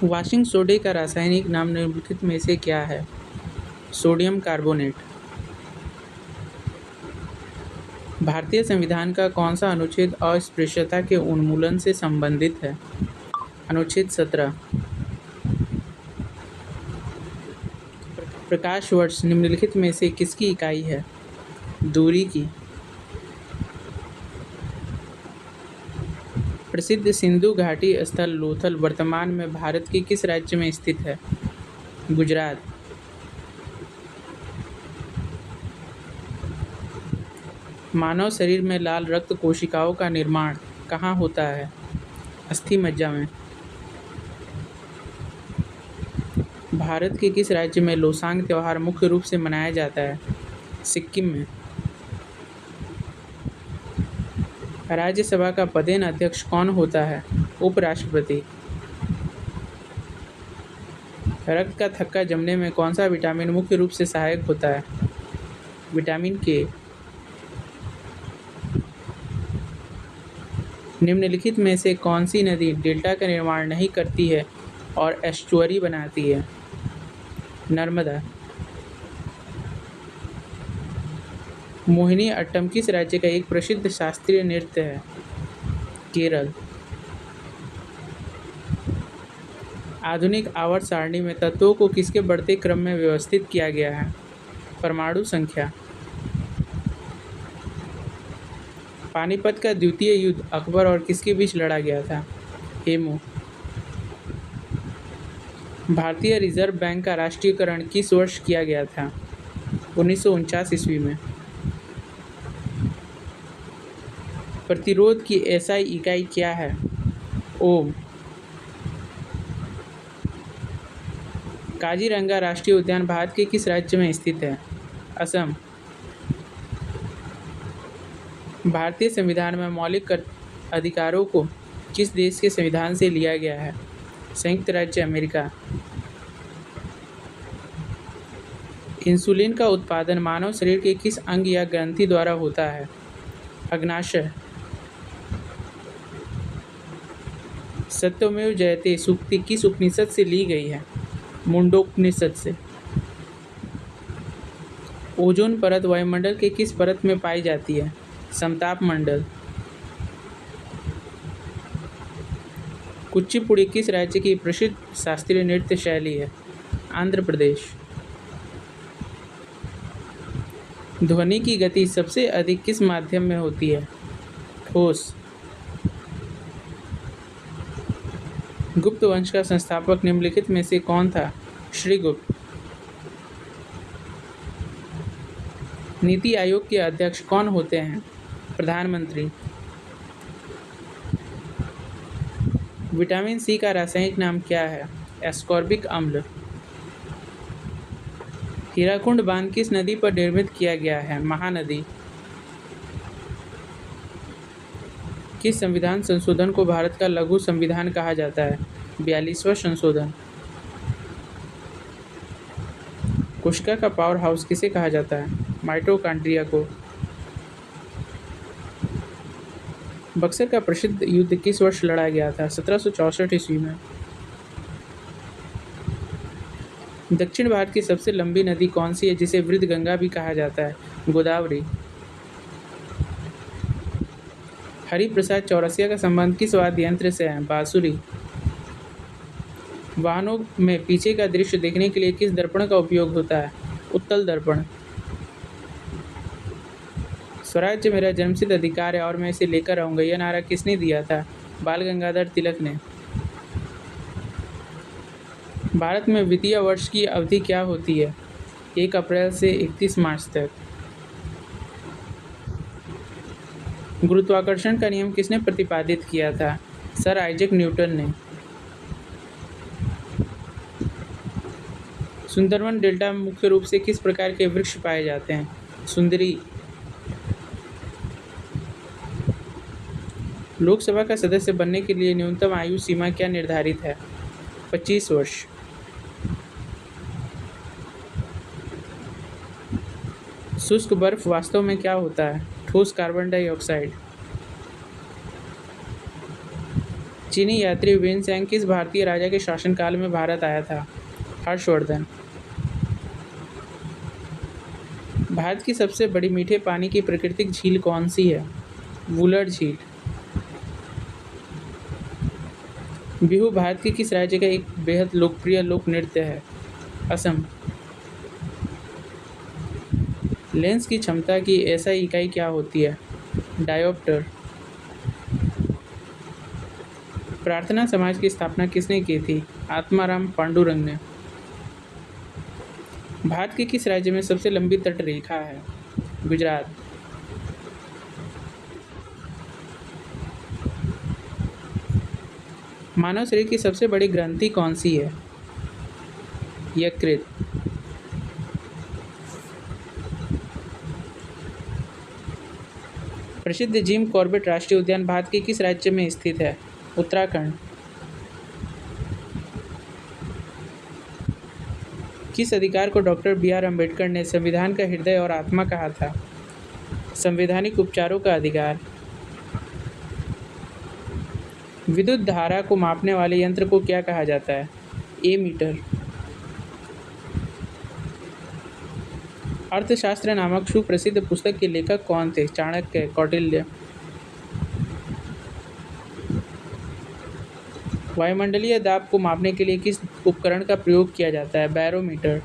Washing सोडे का रासायनिक नाम निम्नलिखित में से क्या है? Sodium carbonate. भारतीय संविधान का कौन सा अनुच्छेद अस्पृश्यता के उन्मूलन से संबंधित है? अनुच्छेद 17। प्रकाश वर्ष निम्नलिखित में से किसकी इकाई है? दूरी की। प्रसिद्ध सिंधु घाटी स्थल लोथल वर्तमान में भारत के किस राज्य में स्थित है? गुजरात। मानव शरीर में लाल रक्त कोशिकाओं का निर्माण कहाँ होता है? अस्थि मज्जा में। भारत के किस राज्य में लोसांग त्योहार मुख्य रूप से मनाया जाता है? सिक्किम में। राज्यसभा का पदेन अध्यक्ष कौन होता है? उपराष्ट्रपति। रक्त का थक्का जमने में कौन सा विटामिन मुख्य रूप से सहायक होता है? विटामिन के। निम्नलिखित में से कौन सी नदी डेल्टा का निर्माण नहीं करती है और एस्चुअरी बनाती है? नर्मदा। मोहिनी अट्टम किस राज्य का एक प्रसिद्ध शास्त्रीय नृत्य है? केरल। आधुनिक आवर्त सारणी में तत्वों को किसके बढ़ते क्रम में व्यवस्थित किया गया है? परमाणु संख्या। पानीपत का द्वितीय युद्ध अकबर और किसके बीच लड़ा गया था? हेमू। भारतीय रिजर्व बैंक का राष्ट्रीयकरण किस वर्ष किया गया था? 1949 ईस्वी में। प्रतिरोध की एसआई इकाई क्या है? ओम। काजीरंगा राष्ट्रीय उद्यान भारत के किस राज्य में स्थित है? असम। भारतीय संविधान में मौलिक अधिकारों को किस देश के संविधान से लिया गया है? संयुक्त राज्य अमेरिका। इंसुलिन का उत्पादन मानव शरीर के किस अंग या ग्रंथि द्वारा होता है? अग्नाशय। सत्यमेव जयते सूक्ति किस उपनिषद से ली गई है? मुंडोपनिषद से। ओजोन परत वायुमंडल के किस परत में पाई जाती है? समताप मंडल। कुचिपुड़ी किस राज्य की प्रसिद्ध शास्त्रीय नृत्य शैली है? आंध्र प्रदेश। ध्वनि की गति सबसे अधिक किस माध्यम में होती है? ठोस। गुप्त वंश का संस्थापक निम्नलिखित में से कौन था? श्रीगुप्त। नीति आयोग के अध्यक्ष कौन होते हैं? प्रधानमंत्री। विटामिन सी का रासायनिक नाम क्या है? एस्कॉर्बिक अम्ल। हीराकुंड बांध किस नदी पर निर्मित किया गया है? महानदी। किस संविधान संशोधन को भारत का लघु संविधान कहा जाता है? 42वां संशोधन। कोशिका का पावर हाउस किसे कहा जाता है? माइटोकॉन्ड्रिया को। बक्सर का प्रसिद्ध युद्ध किस वर्ष लड़ा गया था? 1764 ईस्वी में। दक्षिण भारत की सबसे लंबी नदी कौन सी है जिसे वृद्ध गंगा भी कहा जाता है? गोदावरी। हरिप्रसाद चौरसिया का संबंध किस वाद्य यंत्र से है? बांसुरी। वाहनों में पीछे का दृश्य देखने के लिए किस दर्पण का उपयोग होता है? उत्तल दर्पण। स्वराज्य मेरा जन्मसिद्ध अधिकार है और मैं इसे लेकर आऊंगा, यह नारा किसने दिया था? बाल गंगाधर तिलक ने। भारत में वित्तीय वर्ष की अवधि क्या होती है? 1 अप्रैल से 31 मार्च तक। गुरुत्वाकर्षण का नियम किसने प्रतिपादित किया था? सर आइजैक न्यूटन ने। सुंदरवन डेल्टा में मुख्य रूप से किस प्रकार के वृक्ष पाए जाते हैं? सुंदरी। लोकसभा का सदस्य बनने के लिए न्यूनतम आयु सीमा क्या निर्धारित है? 25 वर्ष। शुष्क बर्फ वास्तव में क्या होता है? ठोस कार्बन डाइऑक्साइड। चीनी यात्री विनसेंग किस भारतीय राजा के शासनकाल में भारत आया था? हर्षवर्धन। भारत की सबसे बड़ी मीठे पानी की प्राकृतिक झील कौन सी है? वुलर झील। बिहू भारत के किस राज्य का एक बेहद लोकप्रिय लोक नृत्य है? असम। लेंस की क्षमता की एसआई इकाई क्या होती है? डायोप्टर। प्रार्थना समाज की स्थापना किसने की थी? आत्माराम पांडुरंग ने। भारत के किस राज्य में सबसे लंबी तट रेखा है? गुजरात। मानव शरीर की सबसे बड़ी ग्रंथि कौन सी है? यकृत। प्रसिद्ध जिम कॉर्बेट राष्ट्रीय उद्यान भारत के किस राज्य में स्थित है? उत्तराखंड। किस अधिकार को डॉक्टर बी.आर. अम्बेडकर ने संविधान का हृदय और आत्मा कहा था? संवैधानिक उपचारों का अधिकार। विद्युत धारा को मापने वाले यंत्र को क्या कहा जाता है? एमीटर। अर्थशास्त्र नामक सुप्रसिद्ध पुस्तक के लेखक कौन थे? चाणक्य, कौटिल्य। वायुमंडलीय दाब को मापने के लिए किस उपकरण का प्रयोग किया जाता है? बैरोमीटर।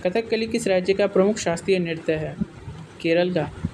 कथकली किस राज्य का प्रमुख शास्त्रीय नृत्य है? केरल का।